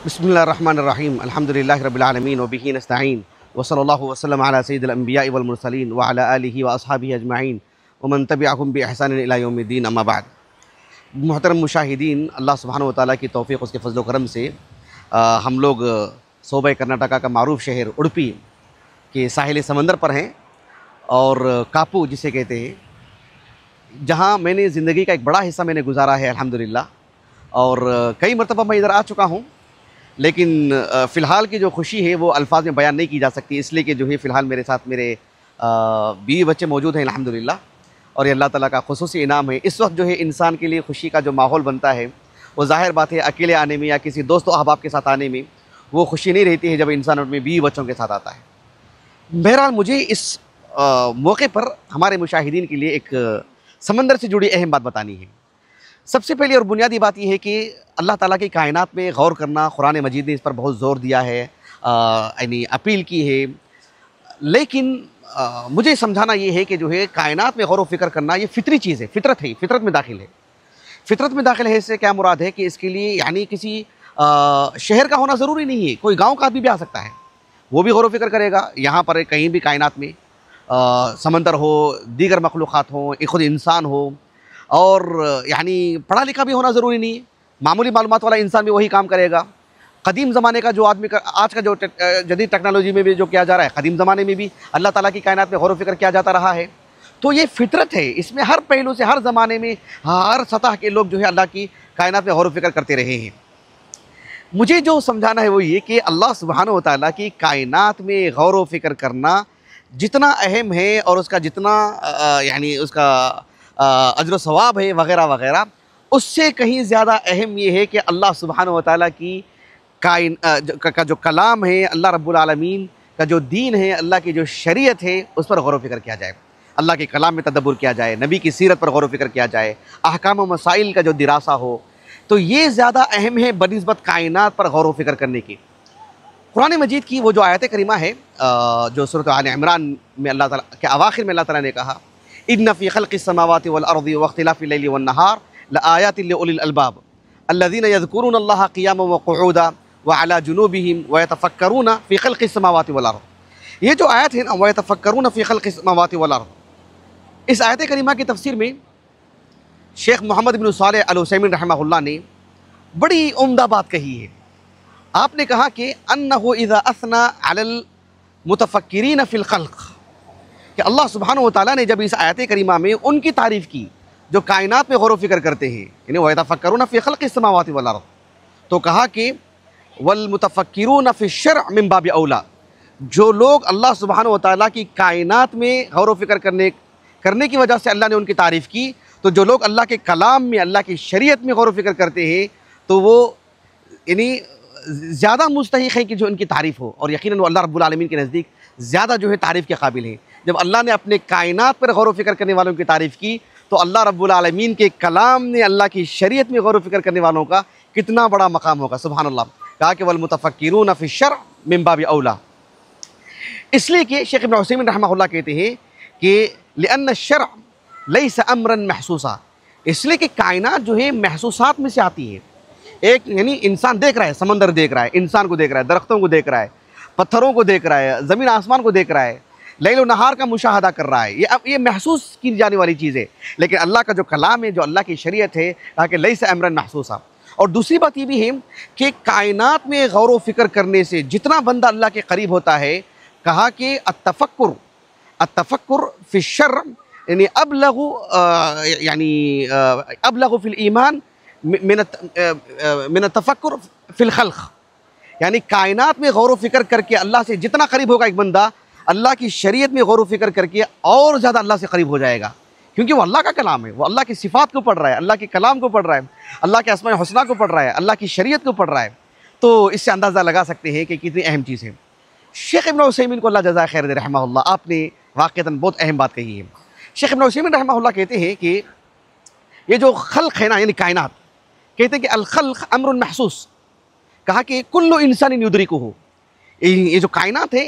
बिस्मिल्लाहिर्रहमानिर्रहीम अल्हम्दुलिल्लाहि रब्बिल आलमीन व बिही नस्तईन व सल्लल्लाहु वसल्लम अला सय्यिदिल अंबिया'i वल मुरसलीन व अला आलिहि व अस्हाबिहि अजमईन व मन तबिअहुम बि ihसान इला यौमिद्दीन अम्मा बाद। मुहतरम मुशाहिदीन, अल्लाह सुब्हानहु व तआला की तौफ़ीक़ उसके फ़ज़्ल व करम से हम लोग सूबे कर्नाटका का मारूफ़ शहर उडुपी के साहिल समंदर पर हैं और कापू जिसे कहते हैं, जहाँ मैंने ज़िंदगी का एक बड़ा हिस्सा मैंने गुजारा है अल्हम्दुलिल्लाह। और कई मरतबा मैं इधर आ चुका हूँ, लेकिन फ़िलहाल की जो खुशी है वो अल्फाज में बयान नहीं की जा सकती, इसलिए कि जो है फ़िलहाल मेरे साथ मेरे बीवी बच्चे मौजूद हैं अल्हम्दुलिल्लाह, और ये अल्लाह ताला का ख़ुसूसी इनाम है। इस वक्त जो है इंसान के लिए खुशी का जो माहौल बनता है वो ज़ाहिर बात है अकेले आने में या किसी दोस्त अहबाब के साथ आने में वो खुशी नहीं रहती है जब इंसान अपने बीवी बच्चों के साथ आता है। बहरहाल मुझे इस मौके पर हमारे मुशाहिदीन के लिए एक समंदर से जुड़ी अहम बात बतानी है। सबसे पहली और बुनियादी बात यह है कि अल्लाह ताला की कायनात में गौर करना, कुरान मजीद ने इस पर बहुत ज़ोर दिया है, यानी अपील की है। लेकिन मुझे समझाना ये है कि जो है कायनात में गौर व फिक्र करना ये फितरी चीज़ है, फितरत है, फितरत में दाखिल है। फितरत में दाखिल है इससे क्या मुराद है कि इसके लिए यानी किसी शहर का होना ज़रूरी नहीं है, कोई गाँव का आदमी भी आ सकता है, वो भी गौर व फिक्र करेगा। यहाँ पर कहीं भी कायनात में समंदर हो, दीगर मखलूक़ात हों, एक ख़ुद इंसान हो, और यानी पढ़ा लिखा भी होना ज़रूरी नहीं है, मामूली मालूमात वाला इंसान भी वही काम करेगा। कदीम ज़माने का जो आदमी का आज का जो जदीद टेक्नोलॉजी में भी जो किया जा रहा है, कदीम ज़माने में भी अल्लाह ताला की कायनात में गौर व फिक्र किया जाता रहा है। तो ये फितरत है, इसमें हर पहलू से हर ज़माने में हर सतह के लोग जो है अल्लाह की कायनात में गौर व फिक्र करते रहे हैं। मुझे जो समझाना है वो ये कि अल्लाह सुब्हानहु व तआला की कायनात में गौर व फिक्र करना जितना अहम है और उसका जितना यानी उसका अजर सवाब है वग़ैरह वग़ैरह, उससे कहीं ज़्यादा अहम ये है कि अल्लाह सुब्हानहु व तआला की का जो कलाम है, अल्लाह रब्बुल आलमीन का जो दीन है, अल्लाह की जो शरीयत है, उस पर गौर व फिक्र किया जाए, अल्लाह के कलाम में तदब्बुर किया जाए, नबी की सीरत पर गौर व फिक्र किया जाए, अहकाम व मसाइल का जो दिरासा हो, तो ये ज़्यादा अहम है बनिस्बत कायनात पर गौर व फिक्र करने की। कुरान मजीद की वो जो आयत करीमा है जो सूरत आल इमरान में अल्लाह ताला के अवाखिर में अल्लाह ताला ने कहा, इन्न फ़ी ख़ल्क़िस समावाति वल अर्ज़ि व इख्तिलाफ़िल लैलि वन नहार लआयातिन लिउलिल अलबाब अल्लज़ीना यज़कुरूना अल्लाह क़ियामन व क़ुऊदा व अला जुनूबिहिम व यतफ़क्करूना फ़ी ख़ल्क़िस समावाति वल अर्ज़। ये जो आयत है ना, व यतफ़क्करूना फ़ी ख़ल्क़िस समावाति वल अर्ज़, इस आयत करीमा की तफ़सीर में शेख मोहम्मद बिन सालेह अल उसैमीन रहमहुल्लाह ने बड़ी उम्दा बात कही है। आपने कहा कि अन्नहु इज़ा असना अलल मुतफ़क्किरीन फ़िल ख़ल्क़, कि अल्लाह सुब्हानहु व तआला ने जब इस आयत करीमा में उनकी तारीफ़ की जो कायनात में गौर व फिक्र करते हैं, यानी व यतफ़क्करूना फ़ी ख़ल्क़िस समावाति वल अर्ज़, तो कहा कि वल मुतफ़क्किरूना फ़ी शर्अ मिन बाबि औला, जो लोग अल्लाह सुब्हानहु व तआला की कायनात में गौर व फिक्र करने की वजह से अल्लाह ने उनकी तारीफ़ की, तो जो लोग अल्लाह के कलाम में, अल्लाह की शरीयत में गौर व फिक्र करते हैं, तो वो यानी ज़्यादा मुस्तहिक़ है कि जो उनकी तारीफ़ हो, और यकीनन वो अल्लाह रब्बुल आलमीन के नज़दीक ज़्यादा जो है तारीफ़ के काबिल है। जब अल्लाह ने अपने कायनात पर गौर व फिक्र करने वालों की तारीफ़ की, तो अल्लाह रब्बुल आलमीन के कलाम ने, अल्लाह की शरीयत में गौर व फिक्र करने वालों का कितना बड़ा मकाम होगा। सुभान अल्लाह। कहा कि वल मुतफ़क्किरूना फ़ी शर्अ मिन बाबि औला, इसलिए कि शेख इब्न उसैमीन रहमहुल्लाह कहते हैं कि लिअन्न शर्अ लैसा अम्रन महसूसा, इसलिए कि कायनात जो है महसूसात में से आती है। एक यानी इंसान देख रहा है, समंदर देख रहा है, इंसान को देख रहा है, दरख्तों को देख रहा है, पत्थरों को देख रहा है, ज़मीन आसमान को देख रहा है, लैल व नहार का मुशाहदा कर रहा है, ये महसूस की जाने वाली चीज़ है। लेकिन अल्लाह का जो कलाम है, जो अल्लाह की शरीयत है, कहा कि लैसा अम्रन महसूसा। और दूसरी बात ये भी है कि कायनात में गौर व फिक्र करने से जितना बंदा अल्लाह के करीब होता है, कहा कि अत्तफ़क्कुर फ़ी शर्अ यानी अबलगु फ़िल ईमान मिन तफ़क्कुर फ़िल ख़ल्क़, यानी कायनात में गौर व फिक्र करके अल्लाह से जितना करीब होगा एक बंदा, अल्लाह की शरीयत में गौर व फिक्र करके और ज़्यादा अल्लाह से करीब हो जाएगा, क्योंकि वो अल्लाह का कलाम है, वो अल्लाह की सिफ़ात को पढ़ रहा है, अल्लाह के कलाम को पढ़ रहा है, अल्लाह के अस्माए हुस्ना को पढ़ रहा है, अल्लाह की शरीयत को पढ़ रहा है। तो इससे अंदाज़ा लगा सकते हैं कि कितनी अहम चीज़ है। शेख इब्न उसैमीन को अल्लाह जज़ाए खैर दे रहमहुल्लाह, आपने वाक़ईतन बहुत अहम बात कही है। शेख इब्न उसैमीन रहमहुल्लाह कहते हैं कि ये जो खल्क़ है ना, यानी कायनात, कहते हैं कि अल खल्क़ अम्रुन महसूस, कहा कि कुल्लु इंसान युदरिकुहु, ये जो कायनात है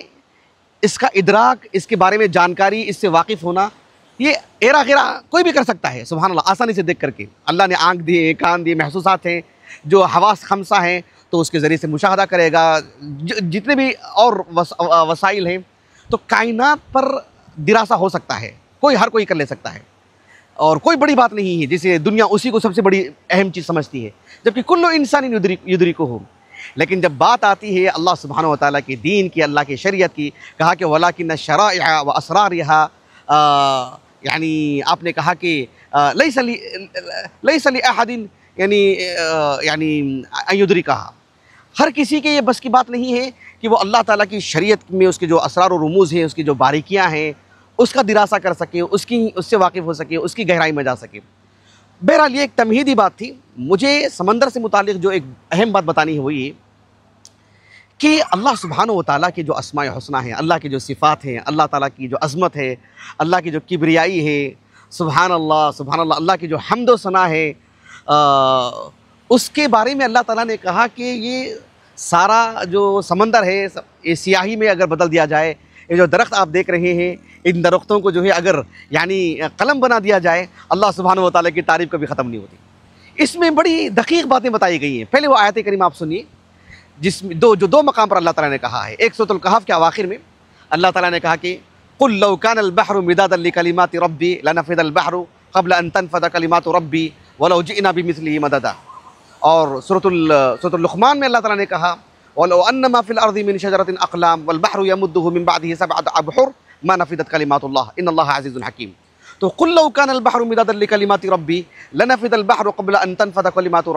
इसका इदराक, इसके बारे में जानकारी, इससे वाकिफ़ होना, ये एरा गेरा कोई भी कर सकता है। सुभान अल्लाह, आसानी से देख करके। अल्लाह ने आँख दिए, कान दिए, महसूसात हैं, जो हवास खमसा हैं, तो उसके ज़रिए से मुशाहदा करेगा, जितने भी और वसाइल हैं, तो कायनात पर दिरासा हो सकता है, हर कोई कर ले सकता है और कोई बड़ी बात नहीं है, जिसे दुनिया उसी को सबसे बड़ी अहम चीज़ समझती है, जबकि कुल्लु इंसान युदरिकुहु। लेकिन जब बात आती है अल्लाह सुब्हानहु व तआला के दीन की, अल्लाह की शरीयत की, कहा कि वलाकिन शराइअ व असरारिहा, यानी आपने कहा कि लैसा लि अहदिन यानी अन युदरिकहा, हर किसी के ये बस की बात नहीं है कि वो अल्लाह ताला की शरीयत में उसके जो असरार और रुमूज़ हैं, उसकी जो बारीकियां हैं, उसका दिरासा कर सके, उससे वाकिफ़ हो सके, उसकी गहराई में जा सके। बहरहाल ये एक तमहीदी बात थी। मुझे समंदर से मुतालिक जो एक अहम बात बतानी है वो ये कि अल्लाह सुब्हानहु व तआला के जो अस्माए हुस्ना हैं, अल्लाह की जो सिफ़ात हैं, अल्लाह ताला की जो अज़मत है, अल्लाह की जो किब्रियाई है, सुभान अल्लाह, अल्लाह की जो हम्द व सना है, उसके बारे में अल्लाह ताला ने कहा कि ये सारा जो समंदर है, ये स्याही में अगर बदल दिया जाए, ये जो दरख्त आप देख रहे हैं, इन दरख्तों को जो है अगर यानी कलम बना दिया जाए, अल्लाह सुब्हानहु व तआला की तारीफ़ कभी ख़त्म नहीं होती। इसमें बड़ी दक़ीक़ बातें बताई गई हैं। पहले वो आयत करीमा आप सुनिए, जिसमें दो मकाम पर अल्लाह ताला ने कहा है। एक सूरतुल कहफ़ के अवाखिर में अल्लाह ताला ने कहा कि कुल लौ कानल बहरु मिदादन लिकलिमाति रब्बी लनफ़िदल बहरु क़ब्ल अन तनफ़द कलिमातु रब्बी वलौ जिअना बिमिस्लिही मददा। और सूरतुल लुक़मान में अल्लाह ताला ने कहा वलौ अन्नमा फ़िल अर्ज़ि मिन शजरतिन अक़लाम वल बहरु यमुद्दुहु मिन बअदिही सबअत अबहुर मा नफ़िदत कलिमातुल्लाह इन्नल्लाहा अज़ीज़ुन हकीम। तो कुल लौ कानल बहरु मिदादन लिकलिमाति रब्बी लनफ़िदल बहरु क़ब्ल अन तनफ़द कलिमातु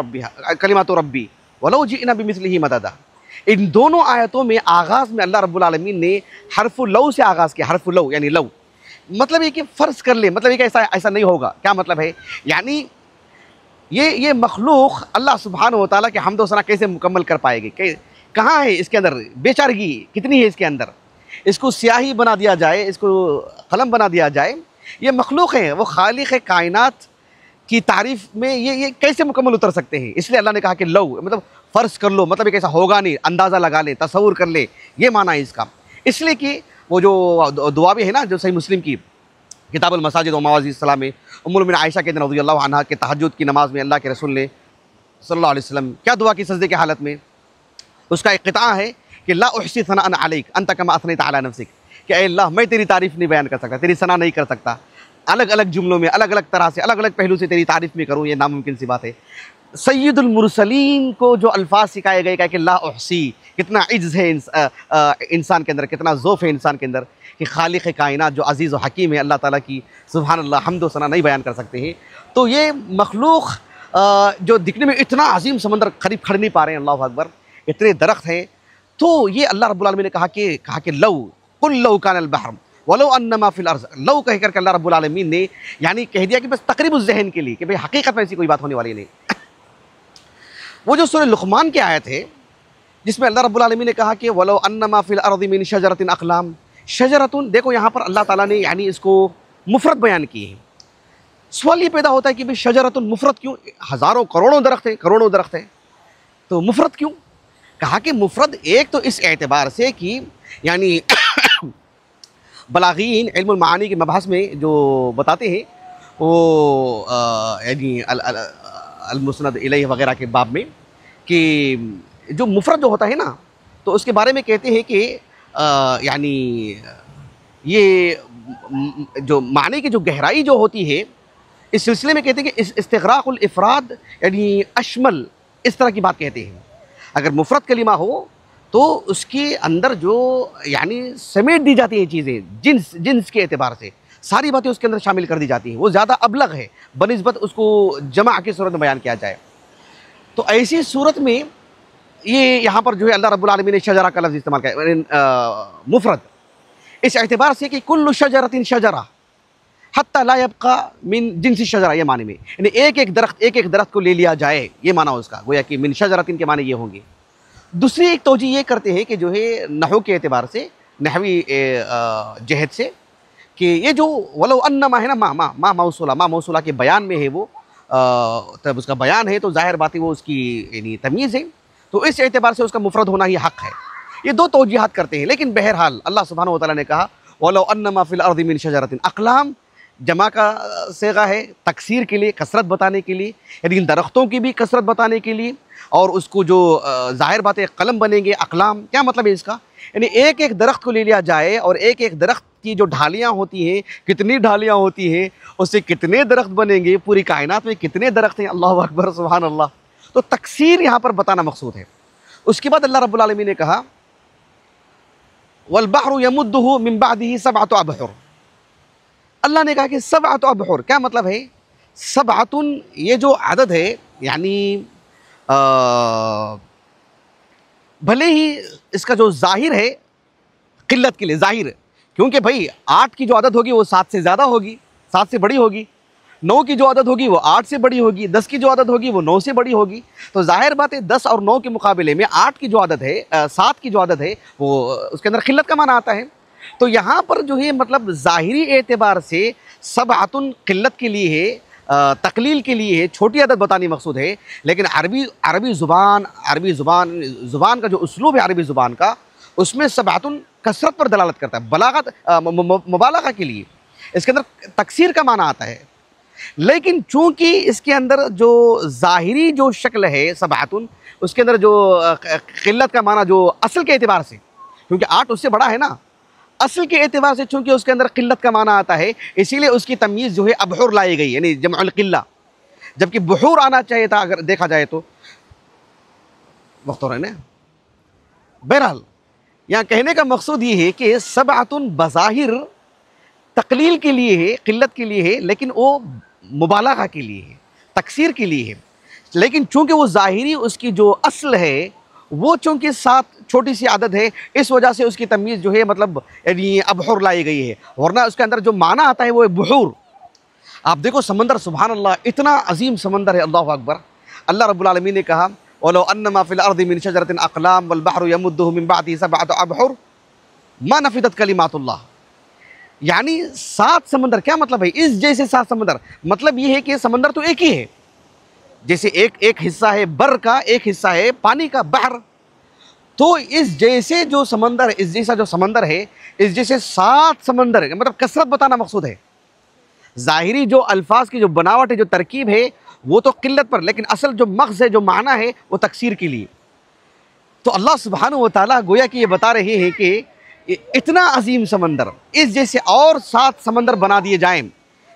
रब्बी वलौ जिअना बिमिस्लिही मददा। इन दोनों आयतों में आगाज़ में अल्लाह रब्बुल आलमीन ने हर्फ़ु लौ से आगाज़ किया। हर्फ़ु लौ यानी लौ, मतलब ये कि फ़र्ज़ कर ले, मतलब ये कि ऐसा नहीं होगा। क्या मतलब है? यानी ये मखलूक अल्लाह सुब्हानहु व तआला के हम्द व सना कैसे मुकम्मल कर पाएगी? कहाँ है इसके अंदर बेचारगी, कितनी है इसके अंदर? इसको स्याही बना दिया जाए, इसको कलम बना दिया जाए, ये मखलूक है, वो खालिक़ कायनात की तारीफ़ में ये कैसे मुकम्मल उतर सकते हैं? इसलिए अल्लाह ने कहा कि लो, मतलब फ़र्ज़ कर लो, मतलब ये कैसा होगा नहीं, अंदाज़ा लगा ले, तसव्वुर कर ले, ये माना है इसका। इसलिए कि वो जो दुआ भी है ना, जो सही मुस्लिम की किताबुल मसाजिद व मवाज़िज़ सलाह में उम्मुल मोमिनीन आयशा के रज़ियल्लाहु अन्हा के तहज्जुद की नमाज़ में अल्लाह के रसूल ने सल्लल्लाहु अलैहि वसल्लम क्या दुआ की सजदे की हालत में? उसका एक क़िता है कि ला उहसी सनाअन अलैक अंत कमा असनैत अला नफ्सिक, कि ऐ अल्लाह मैं तेरी तारीफ़ नहीं बयान कर सकता, तेरी सना नहीं कर सकता, अलग अलग जुमलों में, अलग अलग तरह से, अलग अलग पहलू से तेरी तारीफ़ में करूँ, ये नामुमकिन सी बात है। सय्यदुल मुरसलीन को जो अल्फाज सिखाए गए कि ला उहसी, कितना इज्ज़ है इंसान के अंदर, कितना ज़ौफ़ है इंसान के अंदर कि खालिक़ कायनात जो अज़ीज़ व हकीम है, अल्लाह ताला की सुभान अल्लाह हम्द व सना नहीं बयान कर सकते हैं। तो ये मखलूक जो दिखने में इतना अजीम समंदर करीब खड़ नहीं पा रहे हैं, अल्लाहु अकबर, इतने दरख्त हैं, तो ये अल्लाह रब्बुल आलमीन ने कहा कि लौ कुल लौ कानल बहर वलो अन्नमा फिल अर्ज़, लौ कह कर के अल्लाह रब्बुल आलमीन ने यानी कह दिया कि बस तक़रीबुज़ ज़हन के लिए कि भाई हकीकत में ऐसी कोई बात होने वाली नहीं। वो जो सूरह लुक़मान की आयत है जिसमें अल्लाह रब्बुल आलमीन ने कहा कि वलो अन्नमा फिल अर्ज़ि मिन शजरतिन अक़लाम, शजरतुन, देखो यहाँ पर अल्लाह ताला ने यानी इसको मुफ़रद बयान की है। सवाल ये पैदा होता है कि भाई शजरतुन मुफ़रद क्यों? हज़ारों करोड़ों दरख्त हैं, तो मुफ़रद क्यों? कहा कि मुफ़रद एक तो इस एतबार से कि यानी बलागीन इल्मुल मानी के मबहस में जो बताते हैं वो यानी अल मुस्नद इलैहि वगैरह के बाब में कि जो मुफ़रद जो होता है ना, तो उसके बारे में कहते हैं कि यानी ये जो माने की जो गहराई जो होती है, इस सिलसिले में कहते हैं कि इस्तिग़राक़ुल इफ़राद यानी अशमल, इस तरह की बात कहते हैं। अगर मुफ़रद कलिमा हो तो उसके अंदर जो यानी समेट दी जाती हैं चीज़ें, जिन्स के एतबार से सारी बातें उसके अंदर शामिल कर दी जाती हैं, वो ज़्यादा अबलग है बनिस्बत उसको जमा की सूरत में बयान किया जाए। तो ऐसी सूरत में ये यहाँ पर जो है अल्लाह रब्बुल आलमीन ने शजरा का लफ्ज़ इस्तेमाल किया मुफ़रद, इस एतबार से कि कुल्लु शजरतिन शजरा हत्ता ला यब्का मिन जिन्सी शजरा, ये माने में, यानी एक एक दरख्त को ले लिया जाए, ये माना उसका, गोया कि मिन शजरतिन के माने ये होंगे। दूसरी एक तोजी ये करते हैं कि जो है नहू के एतबार से, नहवी जहद से, कि ये जो वलो अन्नमा है ना, मा मौसूला के बयान में है वो, तब उसका बयान है तो ज़ाहिर बात है वो उसकी यानी तमीज़ है, तो इस एतबार से उसका मुफ़रद होना ही हक़ है। ये दो तौजीहात करते हैं, लेकिन बहरहाल अल्लाह सुब्हानहु व तआला ने कहा वलो अन्नमा फ़िल अर्ज़ि मिन शजरतिन अक़लाम, जमा का सेगा है तकसीर के लिए, कसरत बताने के लिए, यानी इन दरख्तों की भी कसरत बताने के लिए, और उसको जो ज़ाहिर बात है कलम बनेंगे, अकलाम। क्या मतलब है इसका? यानी एक एक दरख्त को ले लिया जाए और एक एक दरख्त की जो ढालियाँ होती हैं, कितनी ढालियाँ होती हैं, उससे कितने दरख्त बनेंगे, पूरी कायनात में कितने दरख्त हैं। अल्लाह अकबर, सुभान अल्लाह। तो तकसीर यहाँ पर बताना मकसूद है। उसके बाद अल्लाह रब्बुल आलमीन ने कहा वल बहरु यमुद्दुहु मिन बअदिही सबअतु अबहुर। अल्लाह ने कहा कि सबअतु अबहुर, क्या मतलब है? सबअतुन, ये जो अदद है, यानी भले ही इसका जो जाहिर है किल्लत के लिए जाहिर है, क्योंकि भाई 8 की जो आदत होगी वो 7 से ज़्यादा होगी, 7 से बड़ी होगी। 9 की जो आदत होगी वो 8 से बड़ी होगी। 10 की जो आदत होगी वो 9 से बड़ी होगी। तो जाहिर बात है 10 और 9 के मुकाबले में 8 की जो आदत है, 7 की जो आदत है, वो उसके अंदर किल्लत का माना आता है। तो यहाँ पर जो है मतलब ज़ाहिरी एतबार से सबअतुन किल्लत के लिए है, तकलील के लिए है, छोटी आदत बतानी मकसूद है। लेकिन अरबी ज़ुबान का जो उसलूब है अरबी ज़ुबान का, उसमें सबअतुन कसरत पर दलालत करता है, बलागत मुबालगा के लिए इसके अंदर तकसीर का माना आता है। लेकिन चूंकि इसके अंदर जो ज़ाहिरी जो शक्ल है सबअतुन, उसके अंदर जो किल्लत का माना जो असल के एतबार से, क्योंकि 8 उससे बड़ा है ना, असल के एतबार से चूंकि उसके अंदर किल्लत का माना आता है, इसीलिए उसकी तमीज़ जो है अबहुर लाई गई, यानी जमउल किल्ला, जबकि बुहूर आना चाहिए था अगर देखा जाए तो। वक्त हो रहा है ना। बहरहाल यहाँ कहने का मकसूद ये है कि सबअतुन बज़ाहिर तकलील के लिए है, किल्लत के लिए है, लेकिन वो मुबालगा के लिए है, तकसीर के लिए है। लेकिन चूंकि वो ज़ाहिरी उसकी जो असल है वो चूंकि 7 छोटी सी आदत है, इस वजह से उसकी तमीज़ जो है मतलब यानी अबहुर लाई गई है, वरना उसके अंदर जो माना आता है वो है बुहूर। आप देखो समंदर, सुभान अल्लाह, इतना अजीम समंदर है, अल्लाह अकबर। अल्लाह रब्बुल आलमीन ने कहा वलो अन्नमा फिल अर्दि मिन शजरतिन अक़लाम वल बहरु यमुद्दुहु मिन बअदिही सबअतु अबहुर मा नफ़िदत कलिमातुल्लाह। यानी 7 समंदर, क्या मतलब है? इस जैसे 7 समंदर, मतलब ये है कि समंदर तो एक ही है, जैसे एक हिस्सा है बर का, एक हिस्सा है पानी का, बहर। तो इस जैसे जो समंदर, इस जैसा जो समंदर है, इस जैसे 7 समंदर है, मतलब कसरत बताना मकसूद है। ज़ाहिरी जो अल्फाज की जो बनावट है, जो तरकीब है, वो तो किल्लत पर, लेकिन असल जो मग़ज़ है, जो माना है, वो तकसीर के लिए। तो अल्लाह सुब्हानहू व तआला गोया कि ये बता रहे हैं कि इतना अजीम समंदर, इस जैसे और 7 समंदर बना दिए जाएं,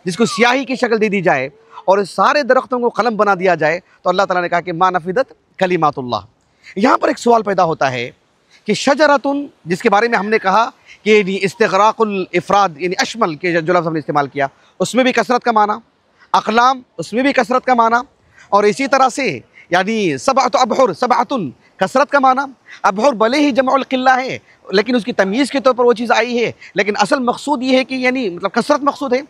जिसको स्याही की शक्ल दे दी जाए और सारे दरख्तों को कलम बना दिया जाए, तो अल्लाह ताला ने कहा कि मा नफ़िदत कलिमातुल्लाह। यहाँ पर एक सवाल पैदा होता है कि शजरतुन, जिसके बारे में हमने कहा कि इस्तिग़राक़ुल इफ़राद, यानी अशमल के जो लफ्ज़ हमने इस्तेमाल किया, उसमें भी कसरत का माना, अक़लाम उसमें भी कसरत का माना, और इसी तरह से यानी सबअतु अबहुर, सबअतुन कसरत का माना। अबहुर भले ही जमउल किल्ला है, लेकिन उसकी तमीज़ के तौर पर वो चीज़ आई है, लेकिन असल मकसूद ये है कि यानी मतलब कसरत मकसूद है।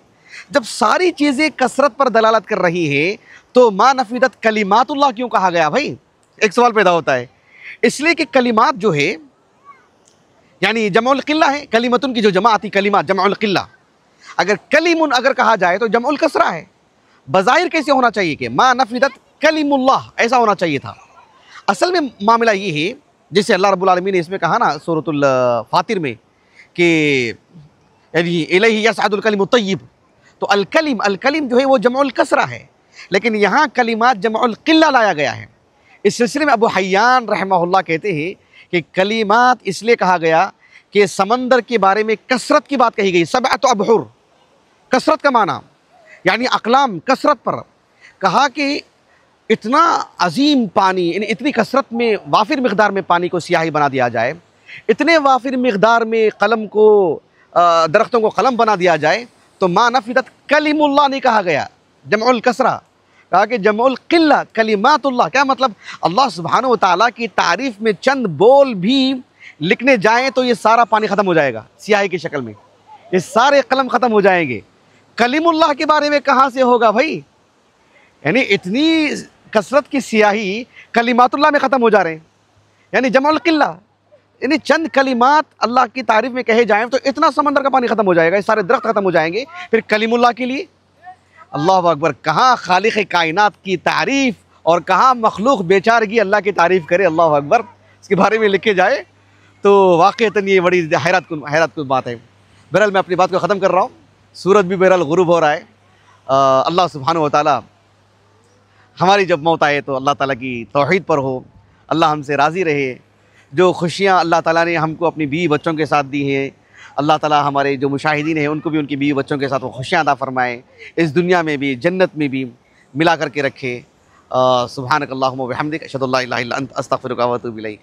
जब सारी चीज़ें कसरत पर दलालत कर रही है, तो मा नफ़िदत कलिमातुल्लाह क्यों कहा गया भाई? एक सवाल पैदा होता है। इसलिए कि कलिमात जो है यानी जमउल किल्ला है, कलिमतुन की जो जमा आती कलिमात, जमउल किल्ला। अगर कलिमुन अगर कहा जाए तो जमउल कसरा है। बज़ाहिर कैसे होना चाहिए कि मा नफ़िदत कलिमुल्लाह, ऐसा होना चाहिए था। असल में मामला ये है, जैसे अल्लाह रब्बुल आलमीन ने इसमें कहा ना सूरतुल फातिर में कि यानी इलैहि यसअदुल कलिमुत तय्यिब, तो अल-कलिम जो है वो जमउल कसरा है, लेकिन यहाँ कलिमात जमउल किल्ला लाया गया है। इस सिलसिले में अबू हय्यान रहमहुल्लाह कहते हैं कि कलिमात इसलिए कहा गया कि समंदर के बारे में कसरत की बात कही गई। सबअतु अबहुर, कसरत का माना, यानी अक़लाम कसरत पर कहा कि इतना अजीम पानी, इतनी कसरत में वाफिर मिक़दार में पानी को स्याही बना दिया जाए, इतने वाफिर मिक़दार में कलम को दरख्तों को कलम बना दिया जाए, तो मा नफ़िदत कलिमुल्लाह नहीं कहा गया, जमउल कसरा कहा कि जमउल किल्ला कलिमातुल्लाह। क्या मतलब? अल्लाह सुब्हानहू व तआला की तारीफ़ में चंद बोल भी लिखने जाएँ तो ये सारा पानी ख़त्म हो जाएगा स्याही की शक्ल में, ये सारे कलम ख़त्म हो जाएंगे। कलिमुल्लाह के बारे में कहाँ से होगा भाई? यानी इतनी कसरत की स्याही कलिमातुल्लाह में ख़त्म हो जा रहे हैं, यानी जमउल किल्ला, यानी चंद कलिमात अल्लाह की तारीफ़ में कहे जाएँ तो इतना समंदर का पानी ख़त्म हो जाएगा, ये सारे दरख्त ख़त्म हो जाएंगे। फिर कलिमुल्लाह के लिए अल्लाह अकबर, कहाँ खालिक़ कायनात की तारीफ़ और कहाँ मखलूक बेचारगी अल्लाह की तारीफ़ करे। अल्लाह अकबर, इसके बारे में लिखे जाए तो वाक़ईतन ये बड़ी हैरत कुन बात है। बहरहाल मैं अपनी बात को ख़त्म कर रहा हूँ। सूरज भी बहरहाल गुरूब हो रहा है। अल्लाह सुब्हानहू व तआला हमारी जब मौत आए तो अल्लाह ताला की तौहीद पर हो, अल्लाह हमसे राज़ी रहे। जो खुशियाँ अल्लाह ताला ने हमको अपनी बीवी बच्चों के साथ दी हैं, अल्लाह ताला हमारे जो मुशाहिदीन हैं उनको भी उनकी बीवी बच्चों के साथ वो खुशियाँ अता फ़रमाए, इस दुनिया में भी जन्नत में भी मिला करके रखे। सुब्हानक अल्लाहुम्मा व बिहम्दिक अशहदु अल्ला इलाहा इल्ला अंत अस्तगफिरुका व अतूबु इलैक।